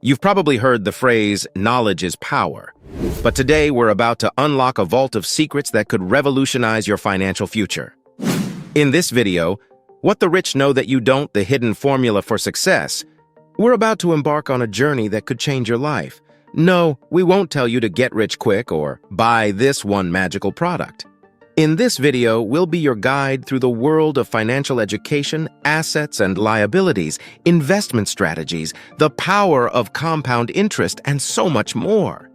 You've probably heard the phrase, knowledge is power. But today we're about to unlock a vault of secrets that could revolutionize your financial future. In this video, What the Rich Know That You Don't, the Hidden Formula for Success, we're about to embark on a journey that could change your life. No, we won't tell you to get rich quick or buy this one magical product. In this video, we'll be your guide through the world of financial education, assets and liabilities, investment strategies, the power of compound interest, and so much more.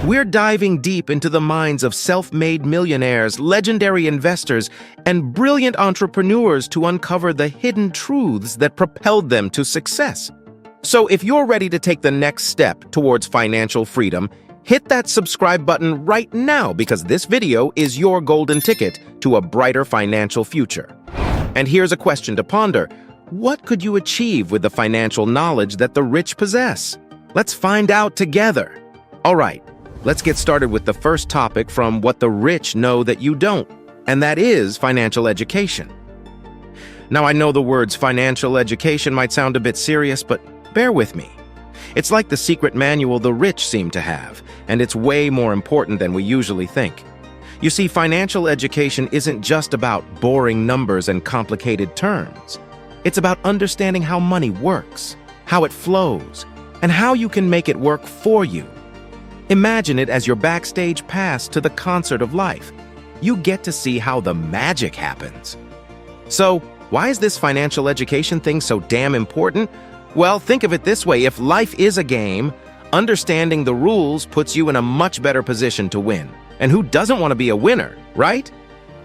We're diving deep into the minds of self-made millionaires, legendary investors, and brilliant entrepreneurs to uncover the hidden truths that propelled them to success. So if you're ready to take the next step towards financial freedom, hit that subscribe button right now because this video is your golden ticket to a brighter financial future. And here's a question to ponder. What could you achieve with the financial knowledge that the rich possess? Let's find out together. All right, let's get started with the first topic from What the Rich Know That You Don't, and that is financial education. Now, I know the words financial education might sound a bit serious, but bear with me. It's like the secret manual the rich seem to have, and it's way more important than we usually think. You see, financial education isn't just about boring numbers and complicated terms. It's about understanding how money works, how it flows, and how you can make it work for you. Imagine it as your backstage pass to the concert of life. You get to see how the magic happens. So, why is this financial education thing so damn important? Well, think of it this way. If life is a game, understanding the rules puts you in a much better position to win. And who doesn't want to be a winner, right?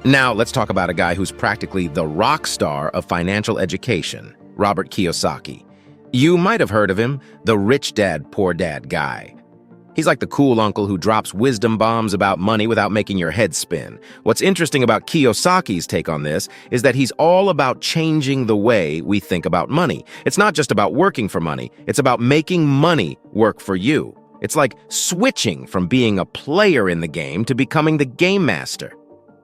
Now, let's talk about a guy who's practically the rock star of financial education, Robert Kiyosaki. You might have heard of him, the rich dad, poor dad guy. He's like the cool uncle who drops wisdom bombs about money without making your head spin. What's interesting about Kiyosaki's take on this is that he's all about changing the way we think about money. It's not just about working for money. It's about making money work for you. It's like switching from being a player in the game to becoming the game master.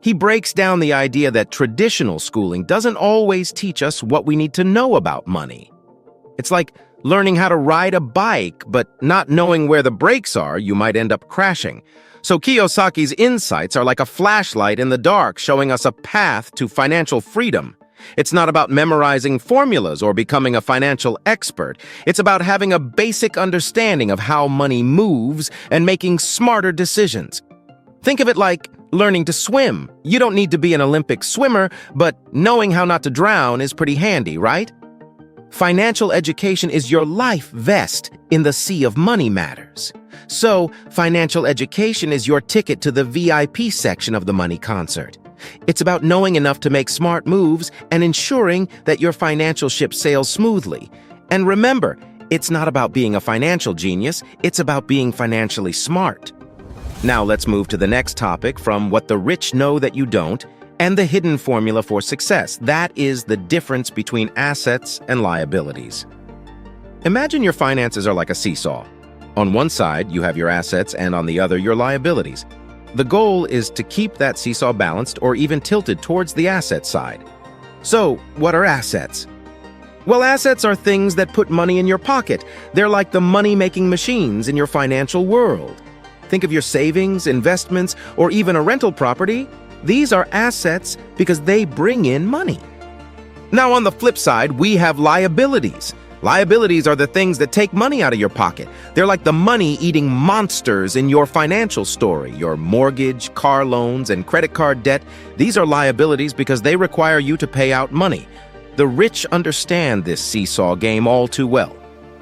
He breaks down the idea that traditional schooling doesn't always teach us what we need to know about money. It's like learning how to ride a bike, but not knowing where the brakes are, you might end up crashing. So Kiyosaki's insights are like a flashlight in the dark, showing us a path to financial freedom. It's not about memorizing formulas or becoming a financial expert. It's about having a basic understanding of how money moves and making smarter decisions. Think of it like learning to swim. You don't need to be an Olympic swimmer, but knowing how not to drown is pretty handy, right? Financial education is your life vest in the sea of money matters. So, financial education is your ticket to the VIP section of the money concert. It's about knowing enough to make smart moves and ensuring that your financial ship sails smoothly. And remember, it's not about being a financial genius, it's about being financially smart. Now let's move to the next topic from What the Rich Know That You Don't, and the hidden formula for success. That is the difference between assets and liabilities. Imagine your finances are like a seesaw. On one side, you have your assets, and on the other, your liabilities. The goal is to keep that seesaw balanced or even tilted towards the asset side. So, what are assets? Well, assets are things that put money in your pocket. They're like the money-making machines in your financial world. Think of your savings, investments, or even a rental property. These are assets because they bring in money. Now, on the flip side, we have liabilities. Liabilities are the things that take money out of your pocket. They're like the money-eating monsters in your financial story. Your mortgage, car loans, and credit card debt, these are liabilities because they require you to pay out money. The rich understand this seesaw game all too well.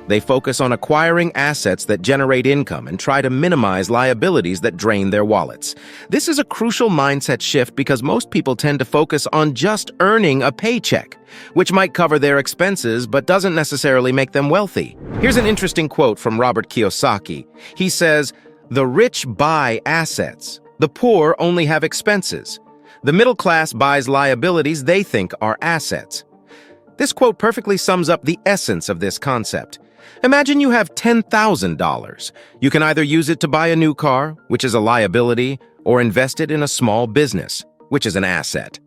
They focus on acquiring assets that generate income and try to minimize liabilities that drain their wallets. This is a crucial mindset shift because most people tend to focus on just earning a paycheck, which might cover their expenses but doesn't necessarily make them wealthy. Here's an interesting quote from Robert Kiyosaki. He says, "The rich buy assets. The poor only have expenses. The middle class buys liabilities they think are assets." This quote perfectly sums up the essence of this concept. Imagine you have $10,000. You can either use it to buy a new car, which is a liability, or invest it in a small business, which is an asset.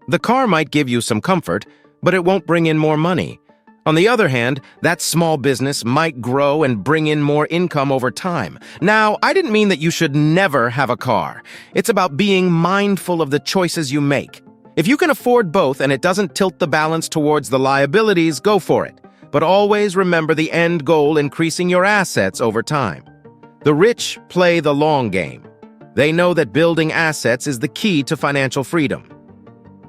The car might give you some comfort, but it won't bring in more money. On the other hand, that small business might grow and bring in more income over time. Now, I didn't mean that you should never have a car. It's about being mindful of the choices you make. If you can afford both and it doesn't tilt the balance towards the liabilities, go for it. But always remember the end goal: increasing your assets over time. The rich play the long game. They know that building assets is the key to financial freedom.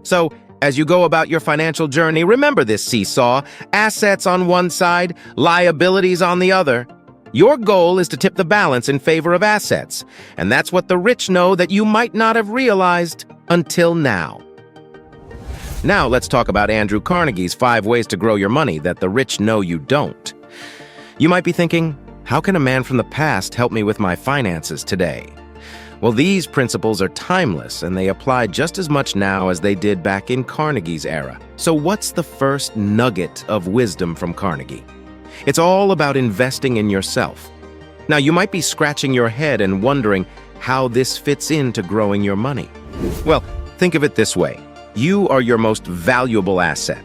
So, as you go about your financial journey, remember this seesaw: assets on one side, liabilities on the other. Your goal is to tip the balance in favor of assets, and that's what the rich know that you might not have realized until now. Now let's talk about Andrew Carnegie's 5 ways to grow your money that the rich know you don't. You might be thinking, how can a man from the past help me with my finances today? Well, these principles are timeless, and they apply just as much now as they did back in Carnegie's era. So what's the first nugget of wisdom from Carnegie? It's all about investing in yourself. Now, you might be scratching your head and wondering how this fits into growing your money. Well, think of it this way. You are your most valuable asset.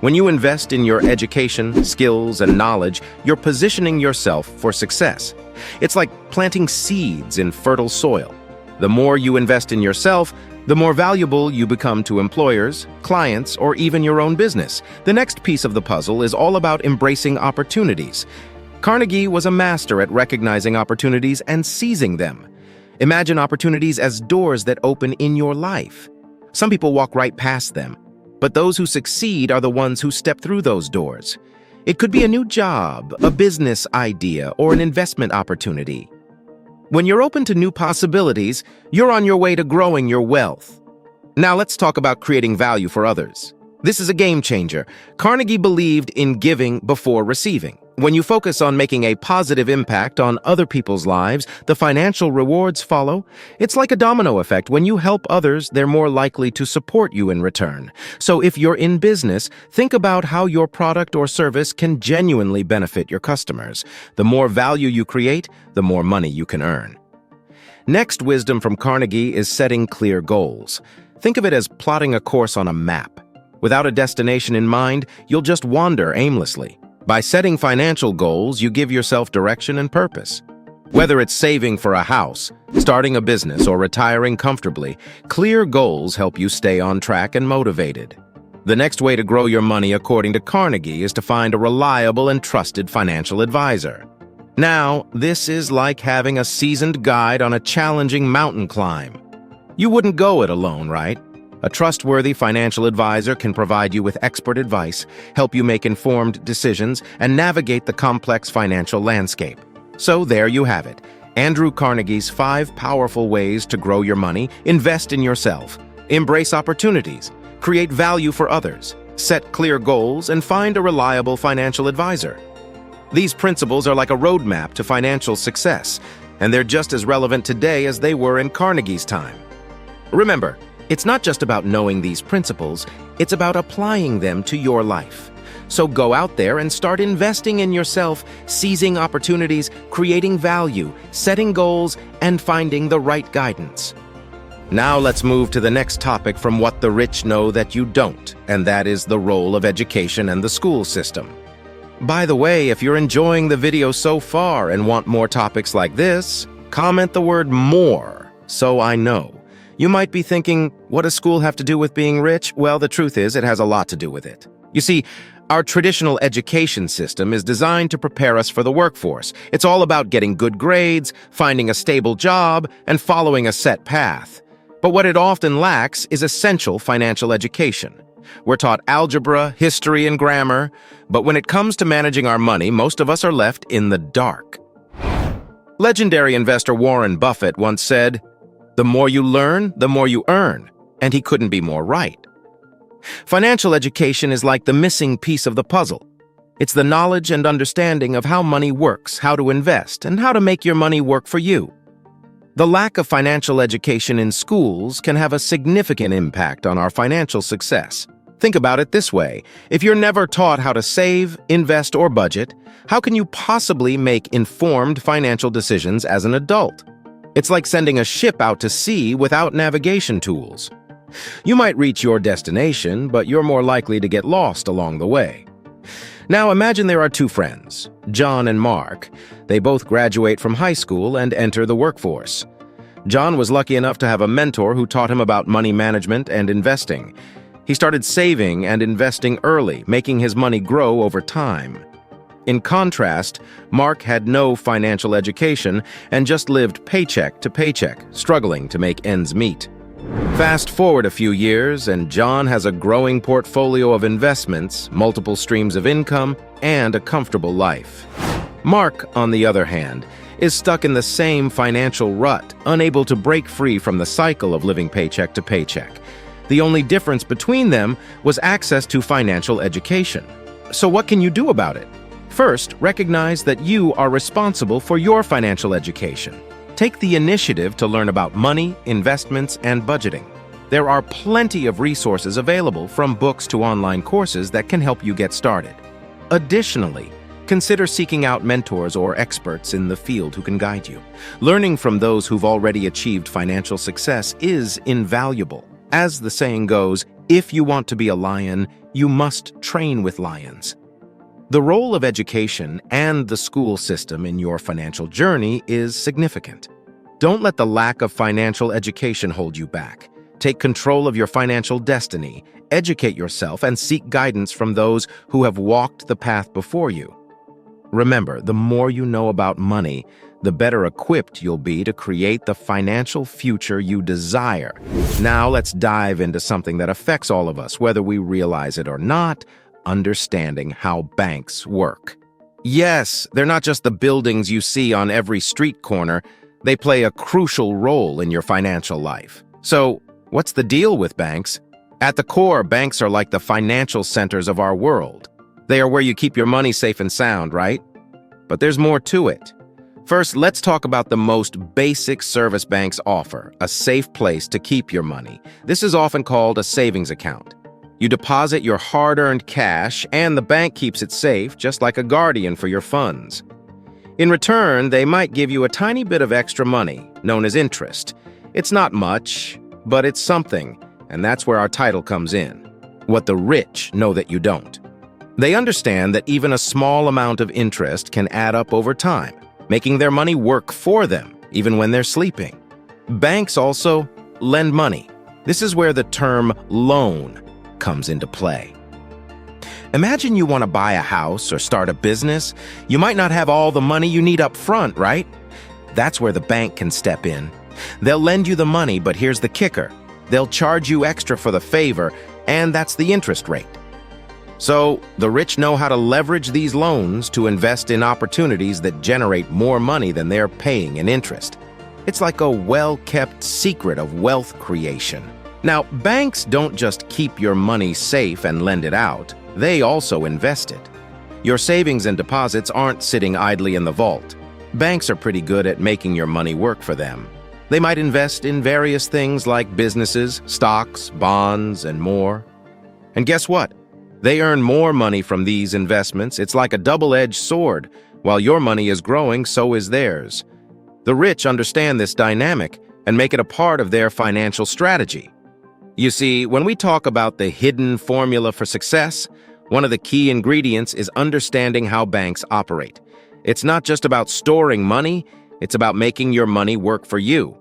When you invest in your education, skills, and knowledge, you're positioning yourself for success. It's like planting seeds in fertile soil. The more you invest in yourself, the more valuable you become to employers, clients, or even your own business. The next piece of the puzzle is all about embracing opportunities. Carnegie was a master at recognizing opportunities and seizing them. Imagine opportunities as doors that open in your life. Some people walk right past them, but those who succeed are the ones who step through those doors. It could be a new job, a business idea, or an investment opportunity. When you're open to new possibilities, you're on your way to growing your wealth. Now let's talk about creating value for others. This is a game changer. Carnegie believed in giving before receiving. When you focus on making a positive impact on other people's lives, the financial rewards follow. It's like a domino effect. When you help others, they're more likely to support you in return. So if you're in business, think about how your product or service can genuinely benefit your customers. The more value you create, the more money you can earn. Next wisdom from Carnegie is setting clear goals. Think of it as plotting a course on a map. Without a destination in mind, you'll just wander aimlessly. By setting financial goals, you give yourself direction and purpose. Whether it's saving for a house, starting a business, or retiring comfortably, clear goals help you stay on track and motivated. The next way to grow your money, according to Carnegie, is to find a reliable and trusted financial advisor. Now, this is like having a seasoned guide on a challenging mountain climb. You wouldn't go it alone, right? A trustworthy financial advisor can provide you with expert advice, help you make informed decisions, and navigate the complex financial landscape. So there you have it. Andrew Carnegie's 5 powerful ways to grow your money: invest in yourself, embrace opportunities, create value for others, set clear goals, and find a reliable financial advisor. These principles are like a roadmap to financial success, and they're just as relevant today as they were in Carnegie's time. Remember, it's not just about knowing these principles, it's about applying them to your life. So go out there and start investing in yourself, seizing opportunities, creating value, setting goals, and finding the right guidance. Now let's move to the next topic from what the rich know that you don't, and that is the role of education and the school system. By the way, if you're enjoying the video so far and want more topics like this, comment the word "more" so I know. You might be thinking, what does school have to do with being rich? Well, the truth is, it has a lot to do with it. You see, our traditional education system is designed to prepare us for the workforce. It's all about getting good grades, finding a stable job, and following a set path. But what it often lacks is essential financial education. We're taught algebra, history, and grammar, but when it comes to managing our money, most of us are left in the dark. Legendary investor Warren Buffett once said, "The more you learn, the more you earn," and he couldn't be more right. Financial education is like the missing piece of the puzzle. It's the knowledge and understanding of how money works, how to invest, and how to make your money work for you. The lack of financial education in schools can have a significant impact on our financial success. Think about it this way. If you're never taught how to save, invest, or budget, how can you possibly make informed financial decisions as an adult? It's like sending a ship out to sea without navigation tools. You might reach your destination, but you're more likely to get lost along the way. Now imagine there are two friends, John and Mark. They both graduate from high school and enter the workforce. John was lucky enough to have a mentor who taught him about money management and investing. He started saving and investing early, making his money grow over time. In contrast, Mark had no financial education and just lived paycheck to paycheck, struggling to make ends meet. Fast forward a few years, and John has a growing portfolio of investments, multiple streams of income, and a comfortable life. Mark, on the other hand, is stuck in the same financial rut, unable to break free from the cycle of living paycheck to paycheck. The only difference between them was access to financial education. So what can you do about it? First, recognize that you are responsible for your financial education. Take the initiative to learn about money, investments, and budgeting. There are plenty of resources available, from books to online courses, that can help you get started. Additionally, consider seeking out mentors or experts in the field who can guide you. Learning from those who've already achieved financial success is invaluable. As the saying goes, if you want to be a lion, you must train with lions. The role of education and the school system in your financial journey is significant. Don't let the lack of financial education hold you back. Take control of your financial destiny, educate yourself, and seek guidance from those who have walked the path before you. Remember, the more you know about money, the better equipped you'll be to create the financial future you desire. Now let's dive into something that affects all of us, whether we realize it or not: understanding how banks work. Yes, they're not just the buildings you see on every street corner. They play a crucial role in your financial life. So, what's the deal with banks? At the core, banks are like the financial centers of our world. They are where you keep your money safe and sound, right? But there's more to it. First, let's talk about the most basic service banks offer: a safe place to keep your money. This is often called a savings account. You deposit your hard-earned cash, and the bank keeps it safe, just like a guardian for your funds. In return, they might give you a tiny bit of extra money, known as interest. It's not much, but it's something, and that's where our title comes in. What the rich know that you don't. They understand that even a small amount of interest can add up over time, making their money work for them, even when they're sleeping. Banks also lend money. This is where the term loan comes into play. Imagine you want to buy a house or start a business. You might not have all the money you need up front, right? That's where the bank can step in. They'll lend you the money, but here's the kicker: they'll charge you extra for the favor, and that's the interest rate. So, the rich know how to leverage these loans to invest in opportunities that generate more money than they're paying in interest. It's like a well-kept secret of wealth creation. Now, banks don't just keep your money safe and lend it out. They also invest it. Your savings and deposits aren't sitting idly in the vault. Banks are pretty good at making your money work for them. They might invest in various things like businesses, stocks, bonds, and more. And guess what? They earn more money from these investments. It's like a double-edged sword. While your money is growing, so is theirs. The rich understand this dynamic and make it a part of their financial strategy. You see, when we talk about the hidden formula for success, one of the key ingredients is understanding how banks operate. It's not just about storing money, it's about making your money work for you.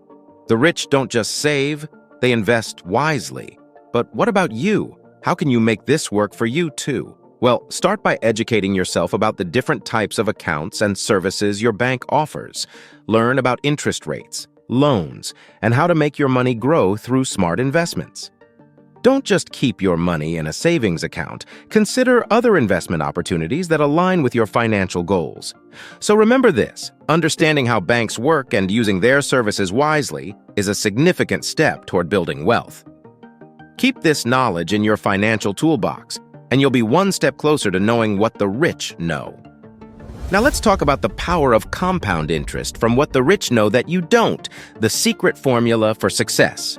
The rich don't just save, they invest wisely. But what about you? How can you make this work for you too? Well, start by educating yourself about the different types of accounts and services your bank offers. Learn about interest rates, loans, and how to make your money grow through smart investments. Don't just keep your money in a savings account. Consider other investment opportunities that align with your financial goals. So remember this: understanding how banks work and using their services wisely is a significant step toward building wealth. Keep this knowledge in your financial toolbox, and you'll be one step closer to knowing what the rich know. Now let's talk about the power of compound interest from what the rich know that you don't, the secret formula for success.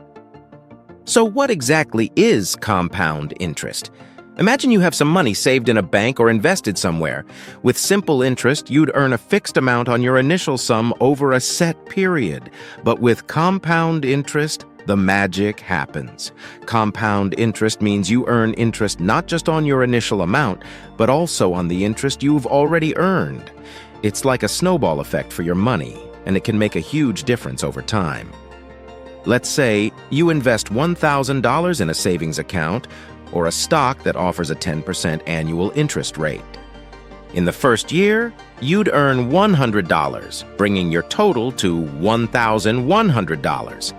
So what exactly is compound interest? Imagine you have some money saved in a bank or invested somewhere. With simple interest, you'd earn a fixed amount on your initial sum over a set period. But with compound interest, the magic happens. Compound interest means you earn interest not just on your initial amount, but also on the interest you've already earned. It's like a snowball effect for your money, and it can make a huge difference over time. Let's say you invest $1,000 in a savings account or a stock that offers a 10% annual interest rate. In the first year, you'd earn $100, bringing your total to $1,100.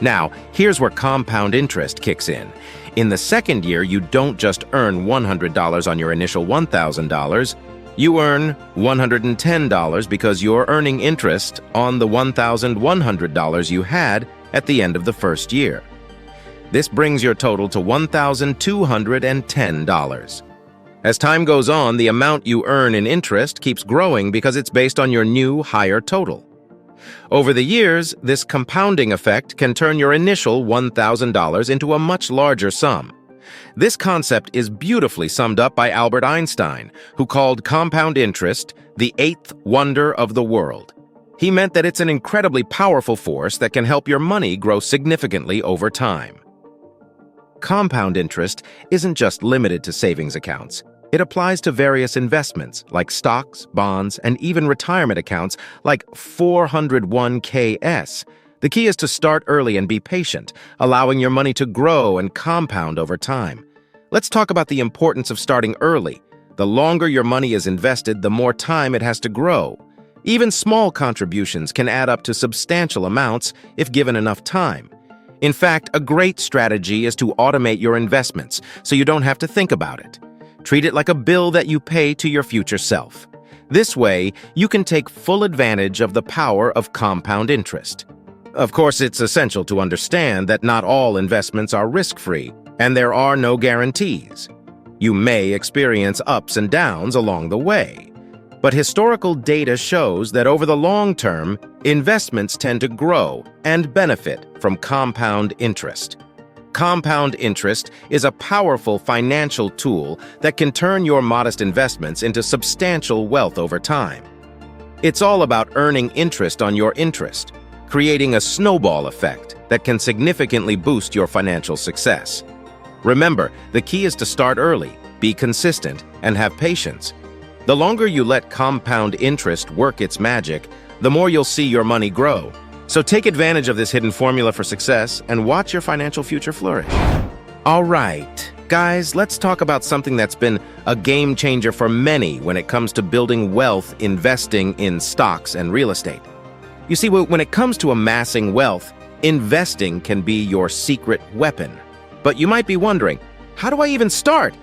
Now, here's where compound interest kicks in. In the second year, you don't just earn $100 on your initial $1,000, you earn $110 because you're earning interest on the $1,100 you had at the end of the first year. This brings your total to $1,210. As time goes on, the amount you earn in interest keeps growing because it's based on your new, higher total. Over the years, this compounding effect can turn your initial $1,000 into a much larger sum. This concept is beautifully summed up by Albert Einstein, who called compound interest the eighth wonder of the world. He meant that it's an incredibly powerful force that can help your money grow significantly over time. Compound interest isn't just limited to savings accounts. It applies to various investments like stocks, bonds, and even retirement accounts like 401(k)s. The key is to start early and be patient, allowing your money to grow and compound over time. Let's talk about the importance of starting early. The longer your money is invested, the more time it has to grow. Even small contributions can add up to substantial amounts if given enough time. In fact, a great strategy is to automate your investments so you don't have to think about it. Treat it like a bill that you pay to your future self. This way, you can take full advantage of the power of compound interest. Of course, it's essential to understand that not all investments are risk-free, and there are no guarantees. You may experience ups and downs along the way. But historical data shows that over the long term, investments tend to grow and benefit from compound interest. Compound interest is a powerful financial tool that can turn your modest investments into substantial wealth over time. It's all about earning interest on your interest, creating a snowball effect that can significantly boost your financial success. Remember, the key is to start early, be consistent, and have patience. The longer you let compound interest work its magic, the more you'll see your money grow. So take advantage of this hidden formula for success and watch your financial future flourish. All right, guys, let's talk about something that's been a game changer for many when it comes to building wealth investing in stocks and real estate. You see, when it comes to amassing wealth, investing can be your secret weapon. But you might be wondering, how do I even start?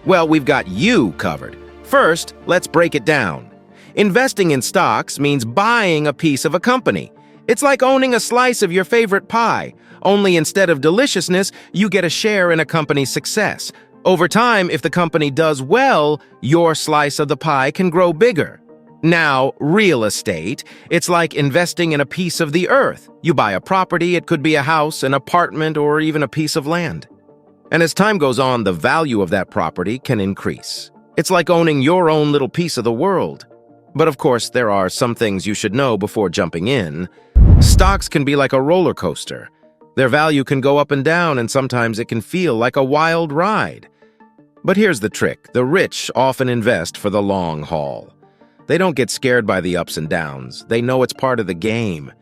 Well, we've got you covered. First, let's break it down. Investing in stocks means buying a piece of a company. It's like owning a slice of your favorite pie, only instead of deliciousness, you get a share in a company's success. Over time, if the company does well, your slice of the pie can grow bigger. Now, real estate, it's like investing in a piece of the earth. You buy a property, it could be a house, an apartment, or even a piece of land. And as time goes on, the value of that property can increase. It's like owning your own little piece of the world. But of course, there are some things you should know before jumping in. Stocks can be like a roller coaster. Their value can go up and down, and sometimes it can feel like a wild ride. But here's the trick. The rich often invest for the long haul. They don't get scared by the ups and downs. They know it's part of the game.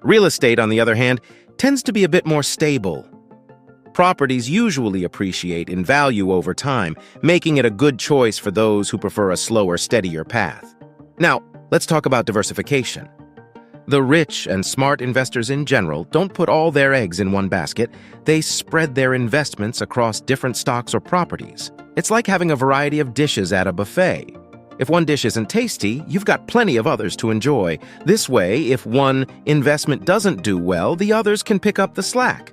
Real estate, on the other hand, tends to be a bit more stable. Properties usually appreciate in value over time, making it a good choice for those who prefer a slower, steadier path. Now, let's talk about diversification. The rich and smart investors in general don't put all their eggs in one basket. They spread their investments across different stocks or properties. It's like having a variety of dishes at a buffet. If one dish isn't tasty, you've got plenty of others to enjoy. This way, if one investment doesn't do well, the others can pick up the slack.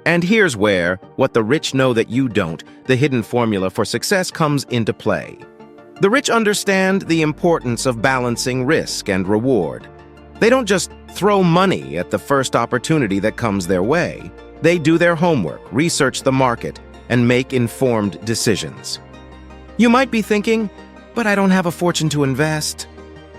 And here's where, what the rich know that you don't, the hidden formula for success comes into play. The rich understand the importance of balancing risk and reward. They don't just throw money at the first opportunity that comes their way. They do their homework, research the market, and make informed decisions. You might be thinking, but I don't have a fortune to invest.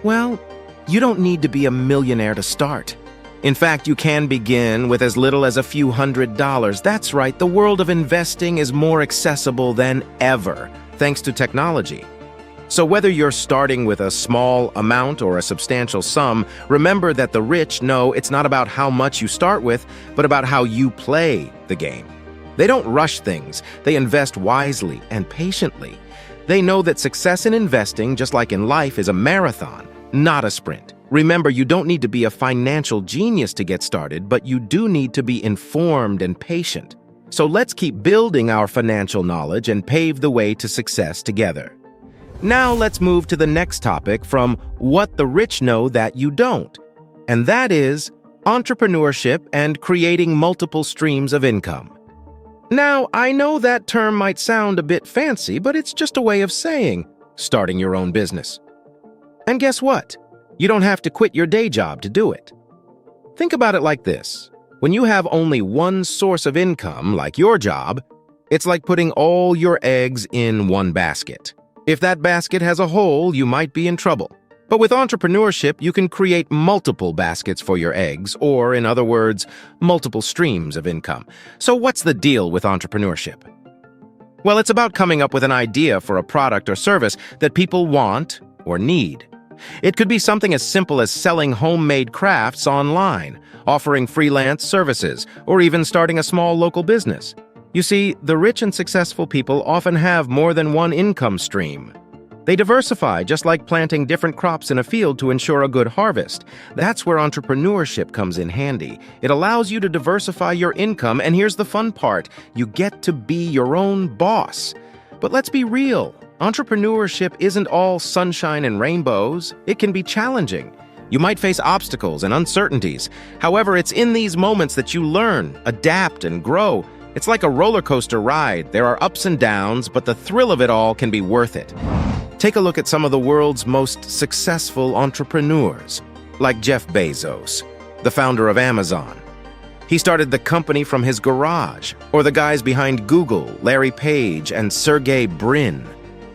Well, you don't need to be a millionaire to start. In fact, you can begin with as little as a few $100s. That's right, the world of investing is more accessible than ever, thanks to technology. So whether you're starting with a small amount or a substantial sum, remember that the rich know it's not about how much you start with, but about how you play the game. They don't rush things. They invest wisely and patiently. They know that success in investing, just like in life, is a marathon, not a sprint. Remember, you don't need to be a financial genius to get started, but you do need to be informed and patient. So let's keep building our financial knowledge and pave the way to success together. Now let's move to the next topic from what the rich know that you don't, and that is entrepreneurship and creating multiple streams of income. Now, I know that term might sound a bit fancy, but it's just a way of saying starting your own business. And guess what? You don't have to quit your day job to do it. Think about it like this. When you have only one source of income, like your job, it's like putting all your eggs in one basket. If that basket has a hole, you might be in trouble. But with entrepreneurship, you can create multiple baskets for your eggs, or in other words, multiple streams of income. So what's the deal with entrepreneurship? Well, it's about coming up with an idea for a product or service that people want or need. It could be something as simple as selling homemade crafts online, offering freelance services, or even starting a small local business. You see, the rich and successful people often have more than one income stream. They diversify, just like planting different crops in a field to ensure a good harvest. That's where entrepreneurship comes in handy. It allows you to diversify your income, and here's the fun part. You get to be your own boss. But let's be real. Entrepreneurship isn't all sunshine and rainbows. It can be challenging. You might face obstacles and uncertainties. However, it's in these moments that you learn, adapt, and grow. It's like a roller coaster ride. There are ups and downs, but the thrill of it all can be worth it. Take a look at some of the world's most successful entrepreneurs, like Jeff Bezos, the founder of Amazon. He started the company from his garage, or the guys behind Google, Larry Page and Sergey Brin.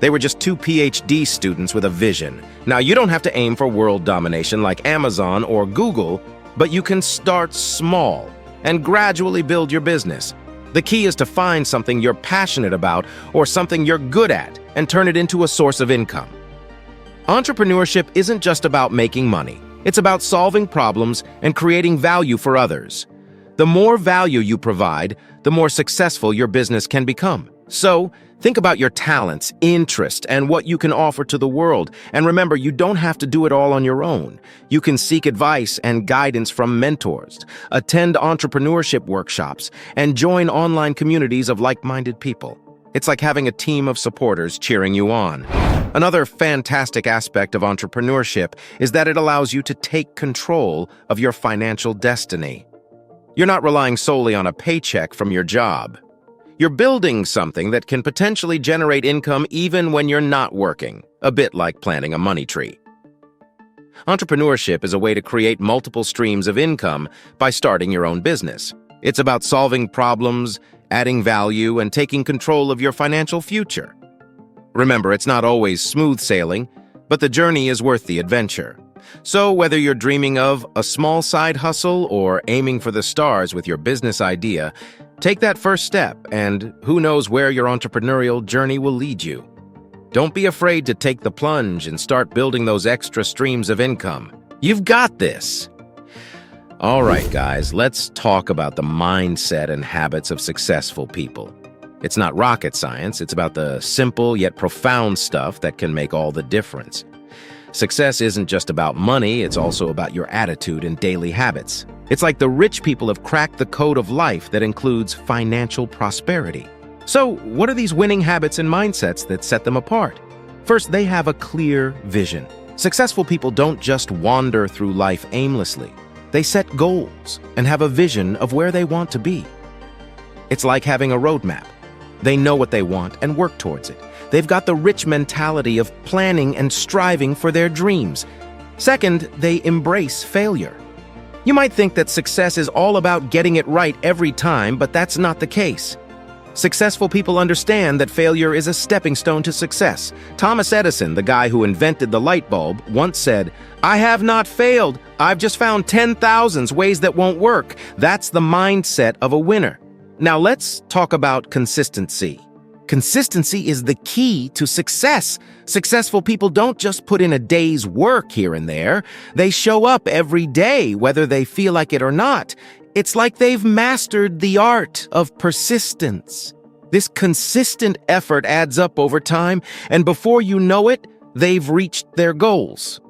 They were just two PhD students with a vision. Now, you don't have to aim for world domination like Amazon or Google, but you can start small and gradually build your business. The key is to find something you're passionate about or something you're good at and turn it into a source of income. Entrepreneurship isn't just about making money. It's about solving problems and creating value for others. The more value you provide, the more successful your business can become. So, think about your talents, interest, and what you can offer to the world. And remember, you don't have to do it all on your own. You can seek advice and guidance from mentors, attend entrepreneurship workshops, and join online communities of like-minded people. It's like having a team of supporters cheering you on. Another fantastic aspect of entrepreneurship is that it allows you to take control of your financial destiny. You're not relying solely on a paycheck from your job. You're building something that can potentially generate income even when you're not working, a bit like planting a money tree. Entrepreneurship is a way to create multiple streams of income by starting your own business. It's about solving problems, adding value, and taking control of your financial future. Remember, it's not always smooth sailing, but the journey is worth the adventure. So whether you're dreaming of a small side hustle or aiming for the stars with your business idea, take that first step, and who knows where your entrepreneurial journey will lead you. Don't be afraid to take the plunge and start building those extra streams of income. You've got this! All right, guys, let's talk about the mindset and habits of successful people. It's not rocket science, it's about the simple yet profound stuff that can make all the difference. Success isn't just about money, it's also about your attitude and daily habits. It's like the rich people have cracked the code of life that includes financial prosperity. So, what are these winning habits and mindsets that set them apart? First, they have a clear vision. Successful people don't just wander through life aimlessly. They set goals and have a vision of where they want to be. It's like having a roadmap. They know what they want and work towards it. They've got the rich mentality of planning and striving for their dreams. Second, they embrace failure. You might think that success is all about getting it right every time, but that's not the case. Successful people understand that failure is a stepping stone to success. Thomas Edison, the guy who invented the light bulb, once said, "I have not failed. I've just found 10,000 ways that won't work." That's the mindset of a winner. Now let's talk about consistency. Consistency is the key to success. Successful people don't just put in a day's work here and there. They show up every day, whether they feel like it or not. It's like they've mastered the art of persistence. This consistent effort adds up over time, and before you know it, they've reached their goals.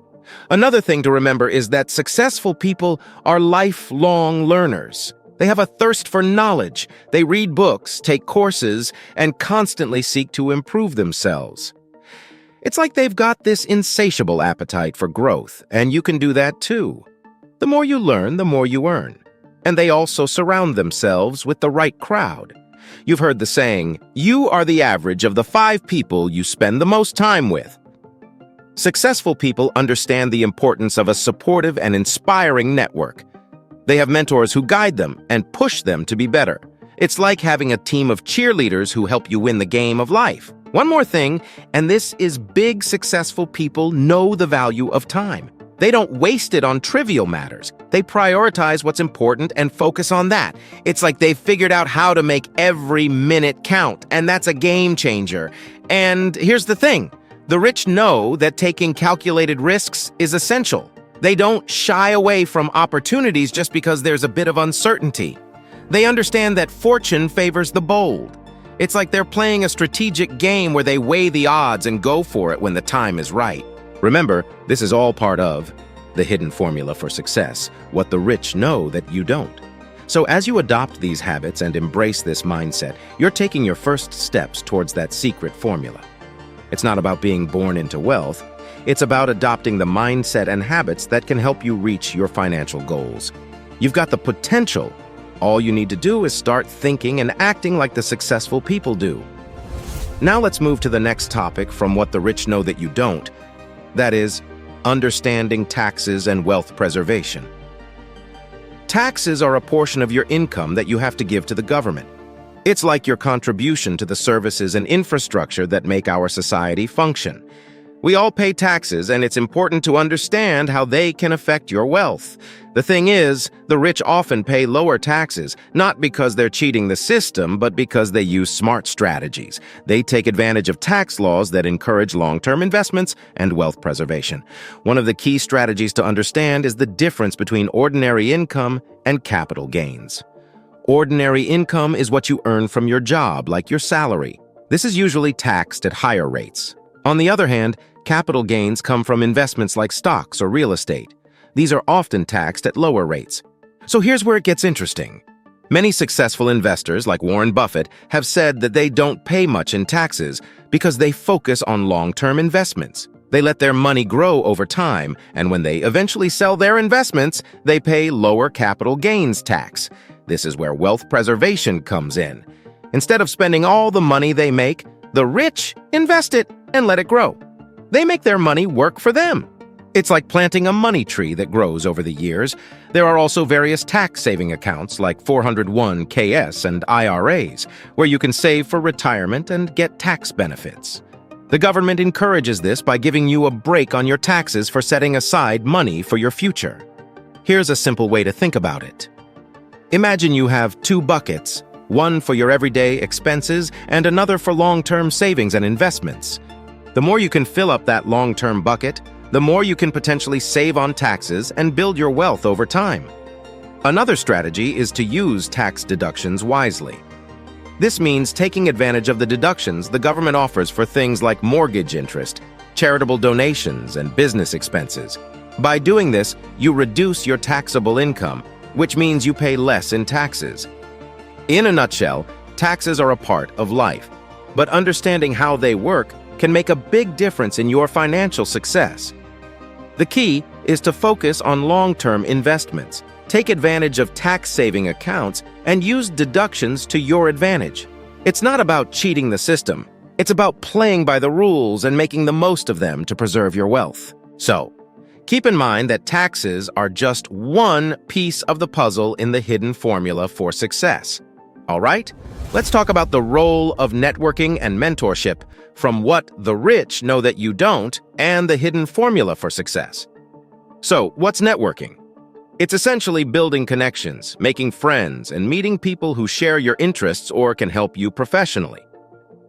Another thing to remember is that successful people are lifelong learners. They have a thirst for knowledge. They read books, take courses, and constantly seek to improve themselves. It's like they've got this insatiable appetite for growth, and you can do that too. The more you learn, the more you earn. And they also surround themselves with the right crowd. You've heard the saying, "You are the average of the 5 people you spend the most time with." Successful people understand the importance of a supportive and inspiring network. They have mentors who guide them and push them to be better. It's like having a team of cheerleaders who help you win the game of life. One more thing, and this is big successful people know the value of time. They don't waste it on trivial matters. They prioritize what's important and focus on that. It's like they've figured out how to make every minute count, and that's a game changer. And here's the thing. The rich know that taking calculated risks is essential. They don't shy away from opportunities just because there's a bit of uncertainty. They understand that fortune favors the bold. It's like they're playing a strategic game where they weigh the odds and go for it when the time is right. Remember, this is all part of the hidden formula for success, what the rich know that you don't. So as you adopt these habits and embrace this mindset, you're taking your first steps towards that secret formula. It's not about being born into wealth. It's about adopting the mindset and habits that can help you reach your financial goals. You've got the potential. All you need to do is start thinking and acting like the successful people do. Now let's move to the next topic from what the rich know that you don't. That is, understanding taxes and wealth preservation. Taxes are a portion of your income that you have to give to the government. It's like your contribution to the services and infrastructure that make our society function. We all pay taxes, and it's important to understand how they can affect your wealth. The thing is, the rich often pay lower taxes, not because they're cheating the system, but because they use smart strategies. They take advantage of tax laws that encourage long-term investments and wealth preservation. One of the key strategies to understand is the difference between ordinary income and capital gains. Ordinary income is what you earn from your job, like your salary. This is usually taxed at higher rates. On the other hand, capital gains come from investments like stocks or real estate. These are often taxed at lower rates. So here's where it gets interesting. Many successful investors, like Warren Buffett, have said that they don't pay much in taxes because they focus on long-term investments. They let their money grow over time, and when they eventually sell their investments, they pay lower capital gains tax. This is where wealth preservation comes in. Instead of spending all the money they make, the rich invest it and let it grow. They make their money work for them. It's like planting a money tree that grows over the years. There are also various tax-saving accounts like 401(k)s and IRAs, where you can save for retirement and get tax benefits. The government encourages this by giving you a break on your taxes for setting aside money for your future. Here's a simple way to think about it. Imagine you have 2 buckets, one for your everyday expenses and another for long-term savings and investments. The more you can fill up that long-term bucket, the more you can potentially save on taxes and build your wealth over time. Another strategy is to use tax deductions wisely. This means taking advantage of the deductions the government offers for things like mortgage interest, charitable donations, and business expenses. By doing this, you reduce your taxable income, which means you pay less in taxes. In a nutshell, taxes are a part of life, but understanding how they work can make a big difference in your financial success. The key is to focus on long-term investments, take advantage of tax-saving accounts, and use deductions to your advantage. It's not about cheating the system. It's about playing by the rules and making the most of them to preserve your wealth. So, keep in mind that taxes are just one piece of the puzzle in the hidden formula for success. All right, let's talk about the role of networking and mentorship, from what the rich know that you don't and the hidden formula for success. So, what's networking? It's essentially building connections, making friends, and meeting people who share your interests or can help you professionally.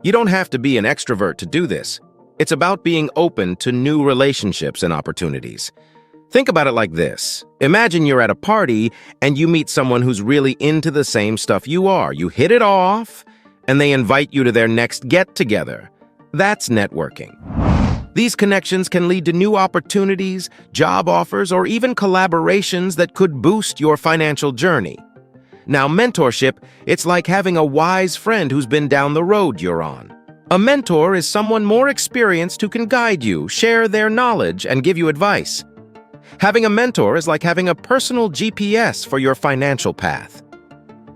You don't have to be an extrovert to do this. It's about being open to new relationships and opportunities. Think about it like this. Imagine you're at a party and you meet someone who's really into the same stuff you are. You hit it off, and they invite you to their next get-together. That's networking. These connections can lead to new opportunities, job offers, or even collaborations that could boost your financial journey. Now, mentorship, it's like having a wise friend who's been down the road you're on. A mentor is someone more experienced who can guide you, share their knowledge, and give you advice. Having a mentor is like having a personal GPS for your financial path.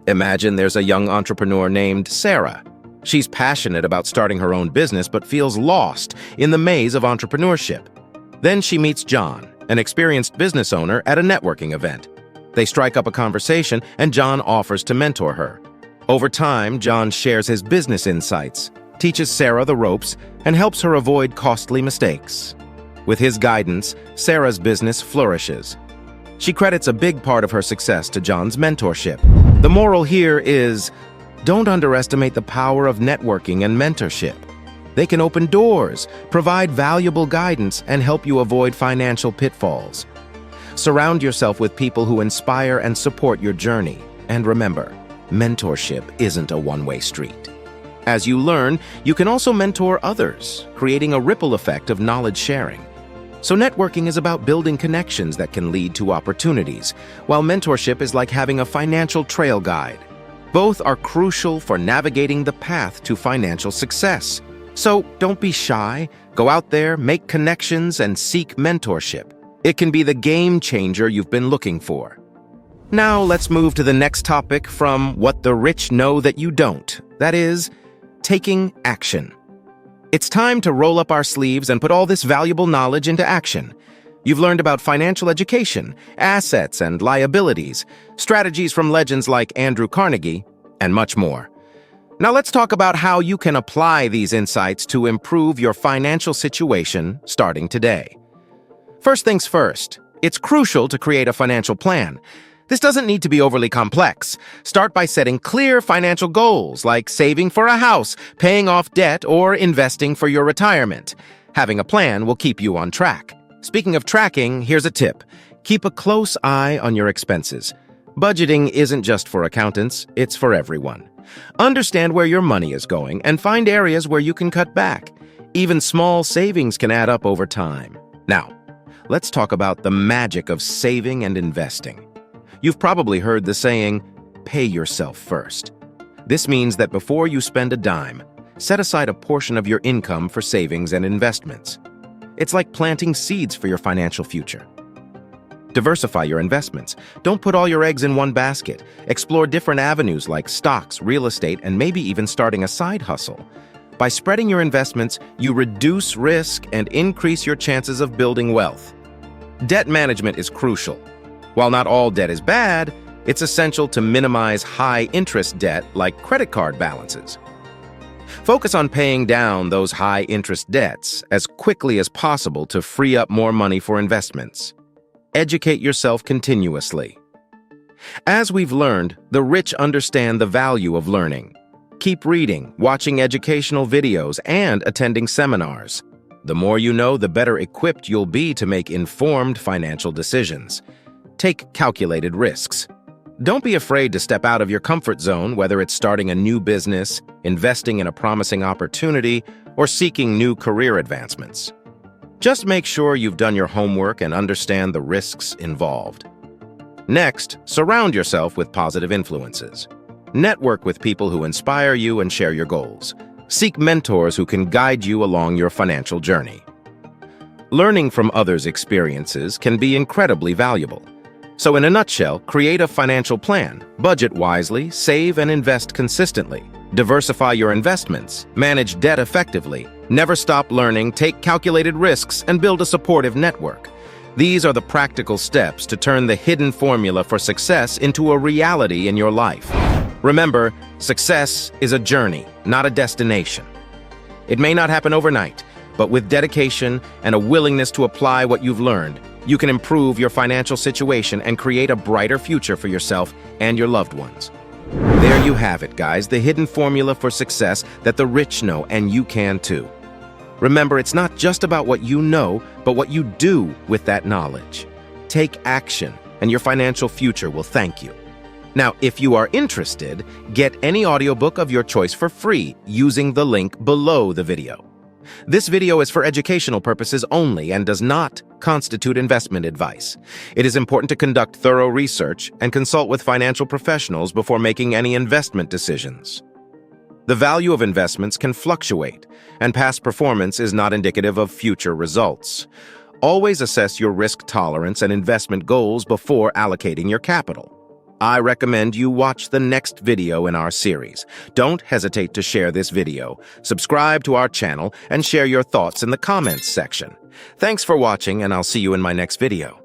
Imagine there's a young entrepreneur named Sarah. She's passionate about starting her own business but feels lost in the maze of entrepreneurship. Then she meets John, an experienced business owner, at a networking event. They strike up a conversation and John offers to mentor her. Over time, John shares his business insights, teaches Sarah the ropes, and helps her avoid costly mistakes. With his guidance, Sarah's business flourishes. She credits a big part of her success to John's mentorship. The moral here is, don't underestimate the power of networking and mentorship. They can open doors, provide valuable guidance, and help you avoid financial pitfalls. Surround yourself with people who inspire and support your journey. And remember, mentorship isn't a one-way street. As you learn, you can also mentor others, creating a ripple effect of knowledge sharing. So networking is about building connections that can lead to opportunities, while mentorship is like having a financial trail guide. Both are crucial for navigating the path to financial success. So don't be shy, go out there, make connections, and seek mentorship. It can be the game changer you've been looking for. Now let's move to the next topic, from what the rich know that you don't. That is, taking action. It's time to roll up our sleeves and put all this valuable knowledge into action. You've learned about financial education, assets and liabilities, strategies from legends like Andrew Carnegie, and much more. Now let's talk about how you can apply these insights to improve your financial situation starting today. First things first, it's crucial to create a financial plan. This doesn't need to be overly complex. Start by setting clear financial goals, like saving for a house, paying off debt, or investing for your retirement. Having a plan will keep you on track. Speaking of tracking, here's a tip. Keep a close eye on your expenses. Budgeting isn't just for accountants, it's for everyone. Understand where your money is going and find areas where you can cut back. Even small savings can add up over time. Now, let's talk about the magic of saving and investing. You've probably heard the saying, pay yourself first. This means that before you spend a dime, set aside a portion of your income for savings and investments. It's like planting seeds for your financial future. Diversify your investments. Don't put all your eggs in one basket. Explore different avenues like stocks, real estate, and maybe even starting a side hustle. By spreading your investments, you reduce risk and increase your chances of building wealth. Debt management is crucial. While not all debt is bad, it's essential to minimize high-interest debt like credit card balances. Focus on paying down those high-interest debts as quickly as possible to free up more money for investments. Educate yourself continuously. As we've learned, the rich understand the value of learning. Keep reading, watching educational videos, and attending seminars. The more you know, the better equipped you'll be to make informed financial decisions. Take calculated risks. Don't be afraid to step out of your comfort zone, whether it's starting a new business, investing in a promising opportunity, or seeking new career advancements. Just make sure you've done your homework and understand the risks involved. Next, surround yourself with positive influences. Network with people who inspire you and share your goals. Seek mentors who can guide you along your financial journey. Learning from others' experiences can be incredibly valuable. So in a nutshell, create a financial plan, budget wisely, save and invest consistently, diversify your investments, manage debt effectively, never stop learning, take calculated risks, and build a supportive network. These are the practical steps to turn the hidden formula for success into a reality in your life. Remember, Success is a journey, not a destination. It may not happen overnight, but with dedication and a willingness to apply what you've learned, you can improve your financial situation and create a brighter future for yourself and your loved ones. There you have it, guys, the hidden formula for success that the rich know, and you can too. Remember, it's not just about what you know, but what you do with that knowledge. Take action, and your financial future will thank you. Now, if you are interested, get any audiobook of your choice for free using the link below the video. This video is for educational purposes only and does not constitute investment advice. It is important to conduct thorough research and consult with financial professionals before making any investment decisions. The value of investments can fluctuate, and past performance is not indicative of future results. Always assess your risk tolerance and investment goals before allocating your capital. I recommend you watch the next video in our series. Don't hesitate to share this video, subscribe to our channel, and share your thoughts in the comments section. Thanks for watching, and I'll see you in my next video.